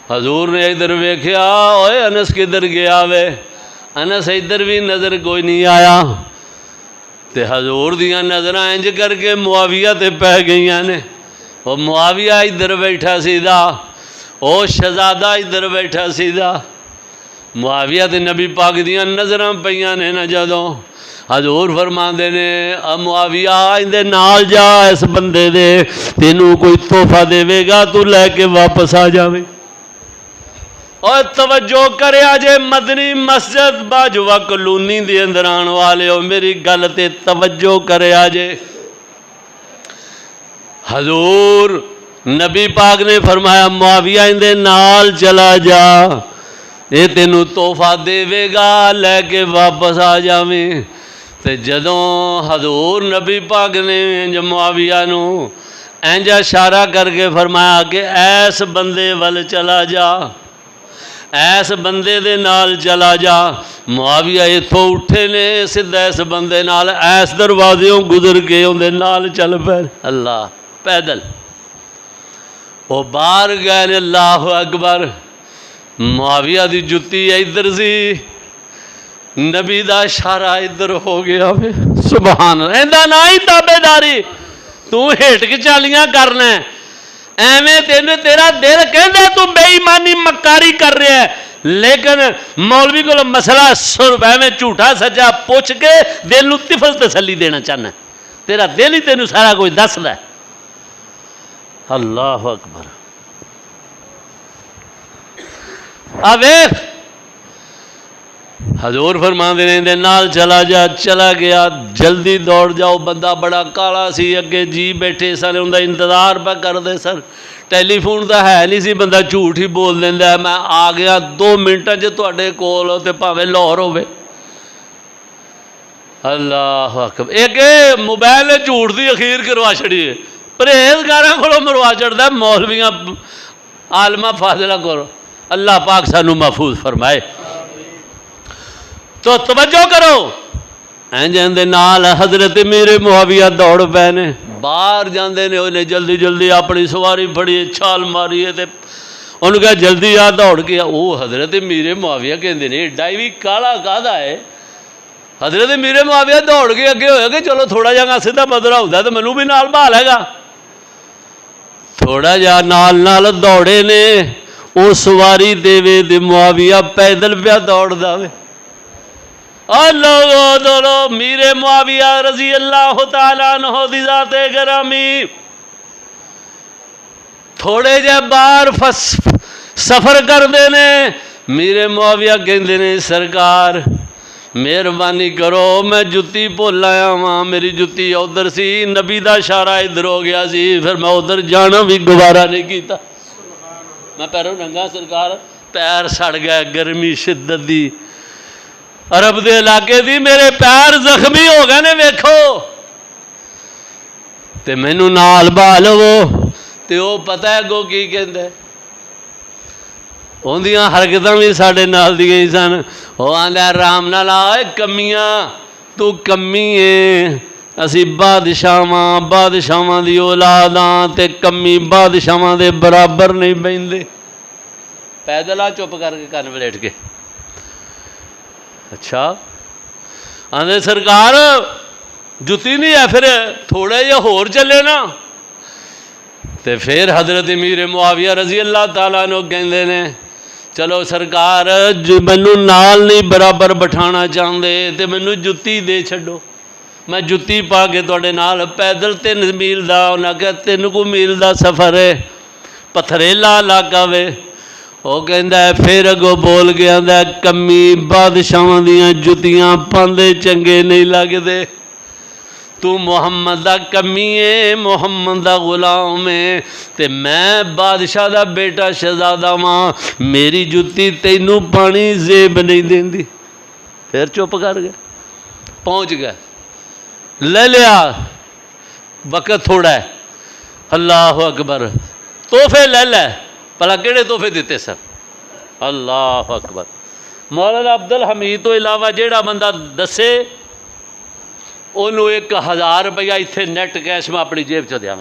حضور نے ادھر ویکھیا اوئے انس کدھر گیا وے انس ادھر بھی نظر کوئی نہیں آیا تے حضور دیاں نظر انج کر کے معاویہ تے پہ گئیاں نے وہ معاویہ ادھر بیٹھا سیدھا، وہ شہزادہ ادھر بیٹھا سیدھا۔ معاویہ تے نبی پاک دیاں نظراں پیاں نے نہ جدوں حضور فرماندے نے معاویہ اندے نال جا، اس بندے دے تینوں کوئی تحفہ دے گا تو لے کے واپس آ جاوے۔ اور توجہ کریا جے مدنی مسجد باجوہ کلونی دے اندر آن والے ہو، میری گل تے توجہ کریا جے۔ حضور نبی پاک نے فرمایا معاویہ اندے نال چلا جا، یہ تینوں تحفہ دے گا، لے کے واپس آ جاویں۔ تے جدوں حضور نبی پاک نے معاویہ نو انج اشارہ کر کے فرمایا کہ ایس بندے ول چلا جا، ایس بندے دے نال چلا جا، معاویہ اتھوں اٹھے نے سدھا اس بندے نال ایس دروازیوں گزر کے اندے نال چل پے، اللہ پیدل وہ باہر گئے نے۔ اللہ اکبر، معاویہ دی جتی ادھر سی، نبی دا اشارہ ادھر ہو گیا۔ سبحان اللہ، ایندہ نہ ہی تابے داری، تو ہٹ کے چالیاں کرنا ہے، ایویں تینوں تیرا دل کہندا تو بے ایمانی مکاری کر رہا ہے، لیکن مولوی کو مسئلہ سر ایویں جھوٹا سچا پوچھ کے دل نو طفل تسلی دینا چاہنا ہے، تیرا دل ہی تینوں سارا کچھ دسدا ہے۔ اللہ اکبر، ویکھ حضور فرماندے نے دے نال چلا جا، چلا گیا، جلدی دوڑ جاؤ۔ بندہ بڑا کالا سی، اگے جی بیٹھے سن، اندا انتظار پہ کردے سن، ٹیلی فون تو ہے نہیں سی، بندہ جھوٹ ہی بول دیندا ہے، میں آ گیا 2 منٹاں چ تواڈے کول تے بھاویں لاہور ہوے۔ اللہ اکبر، ایک موبائل نے جھوٹ دی اخیر کروا چھڑی ہے، پرہیزگاراں کولوں مروا چھڑدا، مولویاں عالماں فاضلاں کولوں۔ اللہ پاک سانو محفوظ فرمائے۔ تو توجہ کرو، دے نال حضرت میرے معاویہ دوڑ پے نے، باہر جاندے نے، انہیں جلدی جلدی اپنی سواری پھڑی، چھال ماری تے انہوں کہا جلدی آ دوڑ کے۔ وہ حضرت میرے معاویہ کہندے نے ایڈا بھی کالا کاہدا ہے؟ حضرت میرے معاویہ دوڑ کے اگے ہوئے کہ چلو تھوڑا جہاں سیدھا بدلا ہوتا تو مینوں بھی نال بہا لے گا۔ تھوڑا جہا نال نال دوڑے نے، وہ سواری دے تے معاویہ پیدل پیا دوڑدا وے۔ اللہ دولو میرے معاویہ رضی اللہ تعالیٰ عنہ دی ذات گرامی تھوڑے جے باہر سفر کر دینے، میرے معاویہ کہندے نے سرکار مہربانی کرو، میں جتی بھول آیا ہاں، میری جتی ادھر سی، نبی دا اشارہ ادھر ہو گیا سی، پھر میں ادھر جانا بھی گوارا نہیں کیتا، میں پیروں ننگا سرکار، پیر سڑ گیا، گرمی شدت دی عرب دے علاقے دی، میرے پیر زخمی ہو گئے نے، ویکھو تے مینوں نال بہا لو۔ تے وہ پتہ ہے گو کی کہندا، اندیاں حرکتاں بھی ساڈے نال دی گئی سن، وہ آندا آرام نال آ کمیاں، تو کمی ہے، اسی بادشاہاں دی اولاد ہاں تے کمی بادشاہاں دے برابر نہیں بہندے۔ پیدل آ چپ کر کے کن ولیٹ کے، اچھا آندے سرکار جتی نہیں ہے، پھر تھوڑے جہے ہور چلے نا، تے پھر حضرت امیر معاویہ رضی اللہ تعالیٰ عنہ کہندے نے چلو سرکار مینوں نال نہیں برابر بٹھانا چاہندے تے مینوں جتی دے چھڈو، میں جتی پا کے تواڈے نال پیدل 3 میل دا، انہاں کہ 3 میل دا سفر ہے، پتھریلا علاقہ وے۔ وہ کہندا ہے پھر اگوں بول کے آندا ہے کمی بادشاہاں دیاں جتیاں پاندے چنگے نہیں لگدے، تو محمد دا کمی ہے، محمد دا غلام ہے، تے میں بادشاہ دا بیٹا شہزادہ ماں، میری جتی تینوں پانی زیب نہیں دیندی۔ پھر چپ کر گئے، پہنچ گئے، لے لیا، وقت تھوڑا ہے، اللہ اکبر، تحفے لے لے، بھلا کہڑے تحفے دیتے سر، اللہ اکبر۔ مولانا عبد الحمید تو علاوہ جیڑا بندہ دسے انہوں 1000 روپیہ اتنے نیٹ کیش میں اپنی جیب چ دیا،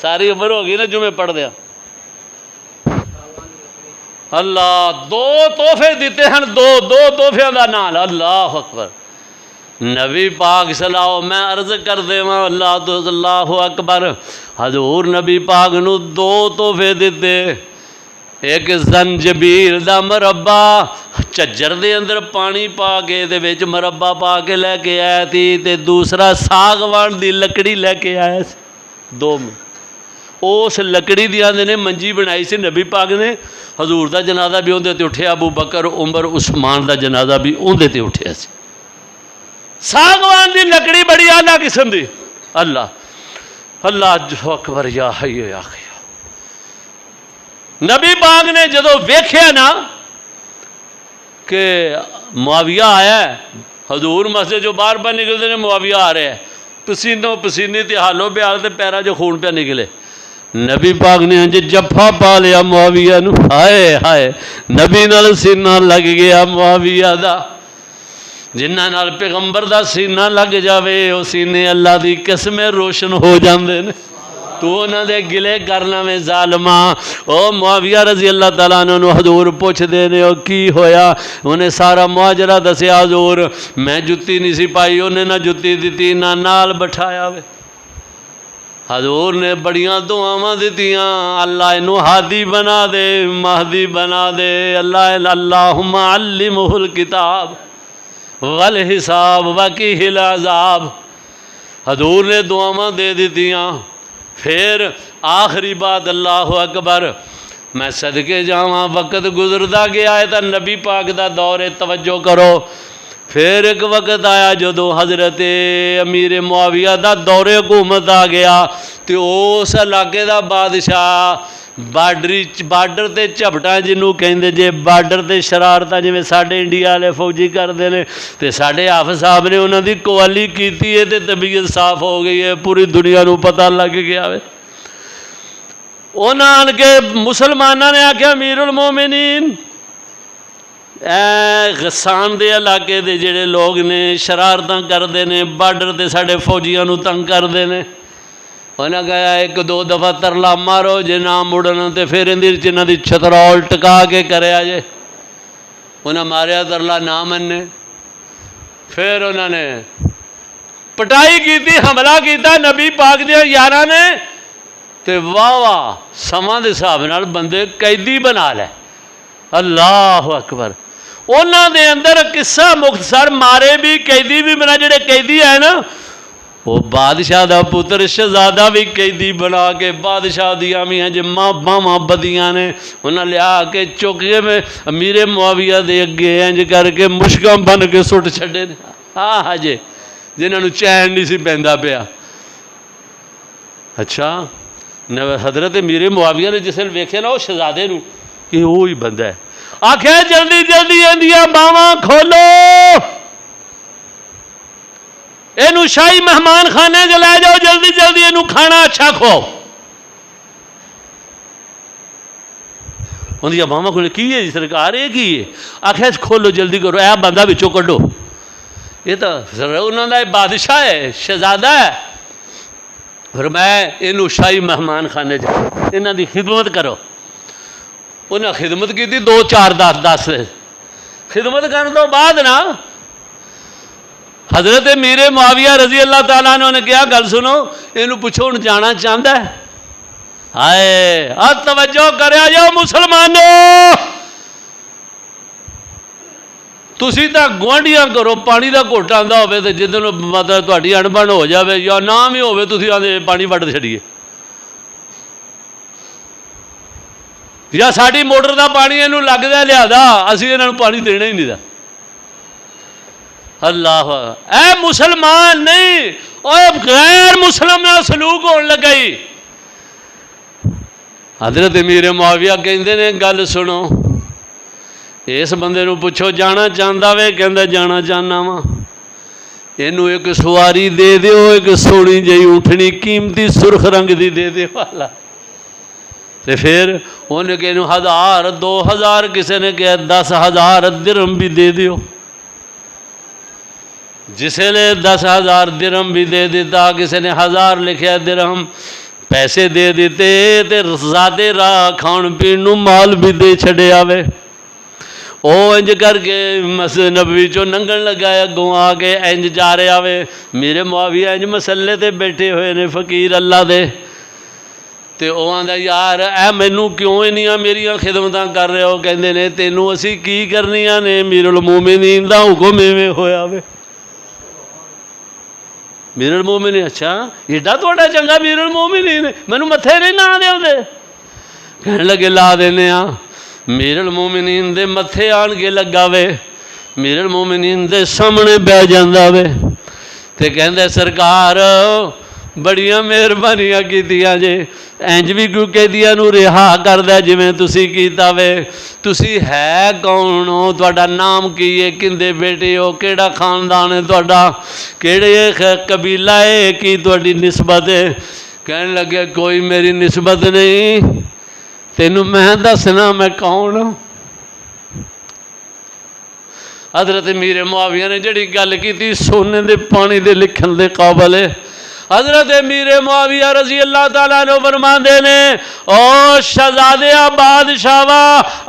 ساری عمر ہو گئی نا جمعے پڑھ دیا۔ اللہ 2 تحفے دیتے ہیں، 2 تحفے کا نام، اللہ اکبر۔ نبی پاک سلاؤ میں عرض کر دے اللہ اکبر، حضور نبی پاک نو دو تحفے دیتے، ایک زنجبیل دا مربع چجر دے اندر پانی پا کے دے وچ مربع پا کے لے کے آیا تھی، تے دوسرا ساگوان دی لکڑی لے کے آیا سی، دو میں اس لکڑی دی آندے نے منجی بنائی سی نبی پاک نے، حضور دا جنازہ بھی اندے تے اٹھیا، ابو بکر عمر عثمان دا جنازہ بھی اندے تے اٹھیا سی، ساگوان دی لکڑی بڑی اعلیٰ قسم دی، اللہ اکبر یا حی یا قیوم۔ نبی پاک نے جدو ویکھیا نا کہ معاویہ آیا ہے، حضور مسجد جو باہر پہ نکلتے ہیں معاویہ آ رہے ہیں، پسینوں پسینے تے حالوں پہ آلتے پیرا جو خون پہ نکلے، نبی پاک نے انج جفا پا لیا معاویہ نو، ہائے ہائے نبی نال سینہ لگ گیا معاویہ دا، جنہ نال پیغمبر دا سینہ لگ جاوے او سینے اللہ دی قسمیں روشن ہو جاندے نے، تو انہاں دے گلے کرنا میں ظالماں۔ او معاویہ رضی اللہ تعالیٰ عنہ حضور پوچھ دے نے او کی ہویا، انہیں سارا ماجرا دسیا، حضور میں جتی نہیں سی پائی، انہیں نہ جتی دیتی نہ نال بٹھایا وے، حضور نے بڑیاں دعاواں دتیاں، اللہ انہوں ہادی بنا دے مہدی بنا دے، اللہم علمہ الکتاب والحساب وقیہ العذاب، حضور نے دعاواں دے دیتیاں۔ پھر آخری بات اللہ اکبر، میں صدقے جاواں وقت گزردا گیا ہے تا نبی پاک دا دور توجہ کرو، پھر ایک وقت آیا جدو حضرت امیر معاویہ دا دور حکومت آ گیا، تو اس علاقے دا بادشاہ بارڈر تے جھپٹاں جنوں کہندے جے بارڈر تے شرارتاں جویں ساڈے انڈیا والے فوجی کردے نے، تے ساڈے حافظ صاحب نے انہاں دی قوالی کیتی ہے تے طبیعت صاف ہو گئی ہے، پوری دنیا نو پتہ لگ گیا ہے۔ انہاں آن کے مسلماناں نے آکھیا امیر المومنین، اے غسان دے علاقے دے جڑے لوگ نے شرارتاں کردے نے، بارڈر تے ساڈے فوجیاں نو تنگ کردے نے، انہاں کہا ایک دو دفعہ ترلا مارو جے نہ مڑن تے پھر انہاں دی چھترول ٹکا کے کریا جے، انہاں ماریا ترلا نہ مننے، پھر انہاں نے پٹائی کیتی، حملہ کیتا نبی پاک دے یاراں نے، تے واہ واہ سماں دے حساب نال بندے قیدی بنا لے، اللہ اکبر۔ انہاں دے اندر قصہ مختصر مارے بھی قیدی بھی بنا، جڑے قیدی ہے نا وہ بادشاہ دا پتر شہزادہ بھی قیدی بنا کے بادشاہ دیا میاں جی ماں باواں بدیاں نے انہاں لیا کے چوکے میں امیر معاویہ دے اگے انج کر کے مشکاں بن کے سٹ چھڑے نے، ہاں جی جنہاں نو چین نہیں سی پیندا پیا۔ اچھا حضرت امیر معاویہ نے جس نے ویکھیا نا وہ شہزادے نو کہ وہی بندہ ہے، آکھے جلدی جلدی اندیاں باواں کھولو، اینو شاہی مہمان خانے جو لے جاؤ، جلدی جلدی اینو کھانا اچھا کھو۔ اندیاں باواں کھولے کی ہے جی سرکار یہ کی ہے، آکھے کھولو جلدی کرو، اے بندہ بچوں کڈو، یہ تو انہوں نے بادشاہ ہے شہزادہ ہے، پھر میں اینو شاہی مہمان خانے جاؤ، انہاں دی خدمت کرو۔ انہیں خدمت کی تھی 2 4 10 خدمت کرنے تو بعد نا حضرت امیر معاویہ رضی اللہ تعالیٰ نے کیا گل سنو، یہ پوچھو ہوں جانا چاہتا ہے، ہائے توجہ کریا جاؤ مسلمانوں، تسی تا گوانڈیاں کرو پانی دا گھٹ آندا ہوے تے جدن مطلب تہاڈی اڑبن ہو جاوے یا نہ بھی ہوے تسی آندے پانی وڈ چھڑیے، یا ساڈی موٹر دا پانی اینوں لگدا لہذا اسی انہاں نوں پانی دینا ہی نہیں دا۔ اللہ اے مسلمان نہیں اوے غیر مسلم نال سلوک ہون لگائی۔ حضرت امیر معاویہ کہندے نے گل سنو، اس بندے نوں پوچھو جانا چاہندا وے، کہندا جانا چاہنا وا، اینوں ایک سواری دے دیو، ایک سونی جہی اٹھنی قیمتی سرخ رنگ دی دے دیو والا، تے پھر انہیں کہ 1000 2000 کسی نے کہا 10,000 درہم بھی دے دیو، جسے لے 10,000 درہم بھی دے دیتا، کسی نے 1000 لکھیا درہم پیسے دے دیتے تے زیادہ راہ کھان پین نو مال بھی دے چھڑے آوے۔ وہ انج کر کے مسجد نبوی چوں لنگن لگا ہے، اگوں آ کے انج جا رہا وے، میرے معاویہ انج مسلے تے بیٹھے ہوئے نے فقیر اللہ دے، تے وہ آندا یار اے مینوں کیوں انیاں میریاں خدمتاں کر رہے ہو؟ کہندے نے تینوں اسی کی کرنیاں نے، امیر المومنین دا حکم ایویں ہویا وے۔ امیر المومنین اچھا ایڈا تھوڑا چنگا امیر المومنین مینوں متھے نہیں لا دے؟ کہنے لگے لا دینے ہاں۔ امیر المومنین دے متھے آن کے لگا وے، امیر المومنین دے سامنے بہ جاندا وے تے کہندا سرکار بڑیاں مہربانیاں کیتیاں جے، انج بھی کیوں قیدیاں نو رہا کردا جویں تسی کیتا وے؟ تسی ہے کون ہو؟ تہاڈا نام کی ہے؟ کندے بیٹے ہو؟ کیڑا خاندان ہے تہاڈا؟ کیڑے قبیلہ ہے؟ کی تہاڈی نسبت ہے؟ کہنے لگے کوئی میری نسبت نہیں، تینوں میں دسنا میں کون ہوں۔ حضرت امیر معاویہ نے جڑی گل کی سونے دے پانی دے لکھن دے قابل ہے۔ حضرت امیر معاویہ رضی اللہ تعالیٰ عنہ فرماندے نے او شہزادیاں بادشاہوا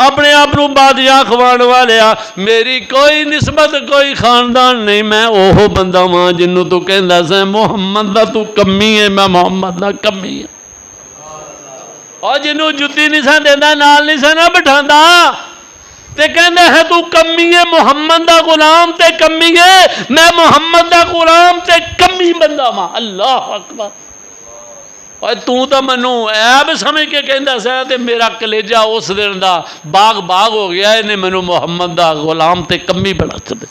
اپنے آپ کو بادشاہ کھوان والیا، میری کوئی نسبت کوئی خاندان نہیں، میں اوہ بندہ ماں جنوں تو کہندا سیں محمد دا تو کمی ہے، میں محمد دا کمی ہے، اور جنوں جتی نہیں سا دیندا نال نہیں سا نہ بٹھاندا تے کہندے ہے تو کمی ہے، محمد دا غلام تے کمی ہے، میں محمد دا غلام تے کمی بندہ ماں۔ اللہ اکبر۔ اور تو تا منو عیب سمجھ کے کہندا سا تے میرا کلیجہ اس دن دا باغ باغ ہو گیا ہے، نے منو محمد دا غلام تے کمی بنا چھڈے۔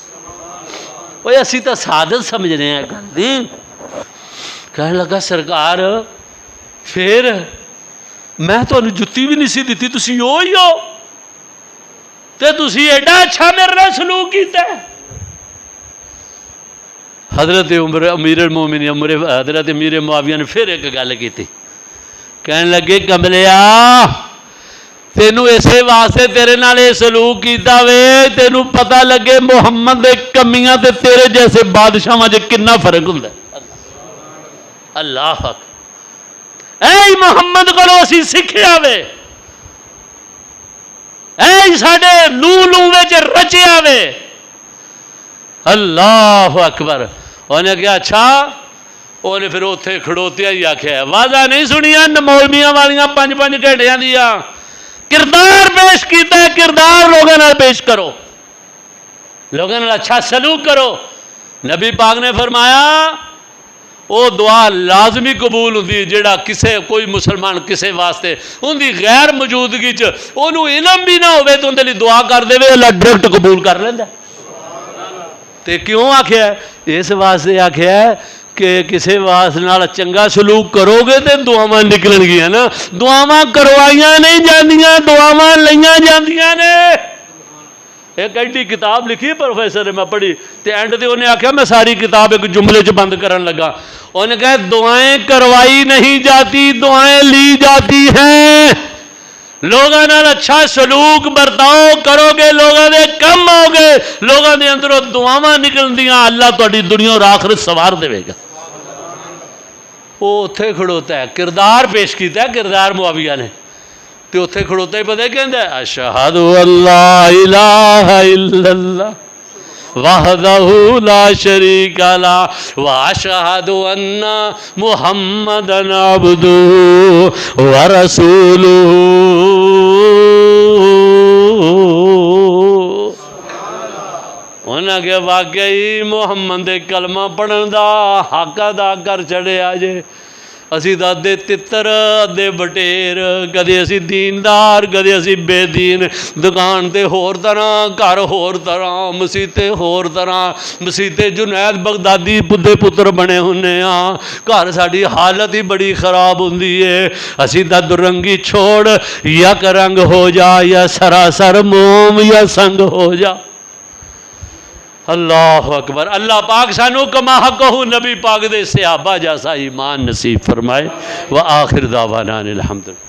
اوے اسی تا سعادت سمجھ رہے ہیں گل دی۔ کہنے لگا سرکار پھر میں تو جتی بھی نہیں سی دیتی، تسی یو ہی ہو تے تسی ایڈا اچھا میرے نال سلوک کیتا ہے۔ حضرت امیر المومنین حضرت امیر معاویہ نے پھر ایک گل کی تھی، کہنے لگے کملیا تینوں اسے واسطے تیرے نال اے سلوک کیتا وے تینوں پتہ لگے محمد دے کمیاں تے تیرے جیسے بادشاہاں وچ کتنا فرق ہوندا ہے۔ اللہ اکبر۔ اے محمد کولوں اسی سکھیا وے، اے ساڈے لو لو وچ رچیا وے۔ اللہ اکبر۔ انہیں کہا اچھا، انہیں پھر اتنے کھڑوتیا ہی آخیا واضح نہیں سنیا مولویاں والیاں 5-5 گھنٹیاں دیا، کردار پیش کیتا ہے، کردار لوگوں نال پیش کرو، لوگوں نال اچھا سلوک کرو۔ نبی پاک نے فرمایا وہ دعا لازمی قبول ہوندی جڑا کسے کوئی مسلمان کسے واسطے ان دی غیر موجودگی چ انہوں علم بھی نہ ہوئے تو اندر دعا کر دے اللہ ڈائریکٹ قبول کر لیندا۔ تے کیوں آکھیا ہے؟ اس واسطے آکھیا ہے کہ کسے واسطے نال چنگا سلوک کرو گے تے دعاواں نکلن گیاں نا، دعاواں کروائیاں نہیں جاندیاں، دعاواں لئیاں جاندیاں نے۔ ایک ایڈی کتاب لکھی پروفیسر نے میں پڑھی تے اینڈ تے انہیں آکھیا میں ساری کتاب ایک جملے چ بند کرن لگا، انہیں کہا دعائیں کروائی نہیں جاتی، دعائیں لی جاتی ہیں۔ لوگوں نال اچھا سلوک برتاؤ کرو گے، لوگوں دے کم ہو گے، لوگوں دے اندروں دعاواں نکلدیاں، اللہ تہاڈی دنیا اور آخرت سوار دے گا۔ وہ اتنے کھڑوتا ہے، کردار پیش کیتا ہے کردار معاویہ نے، تو اتنے کھڑوتا ہی پتہ ہے کہندا ہے اشہد اللہ الہ الا اللہ وحدہ لا شریک لہ واشہد ان محمدا عبدہ ورسولہ۔ انہاں کہ واقعی محمد دے کلمہ پڑھن دا حق ادا کر چڑھیا جے، اسی دا ادھے تتر ادھے بٹیر، کدے اسی دیندار کدے اسی بے دین، دکان تے ہور طرح گھر ہور طرح مسیتے ہور طرح، مسیتے جنید بغدادی بدھے پتر بنے ہونے ہاں، گھر ساڈی حالت ہی بڑی خراب ہوندی ہے، اسی دا درنگی چھوڑ یک رنگ ہو جا یا سراسر موم یا سنگ ہو جا۔ اللہ اکبر۔ اللہ پاک سانو کما حقہ نبی پاک دے صحابہ جیسا ایمان نصیب فرمائے۔ وآخر دعوانا الحمدللہ۔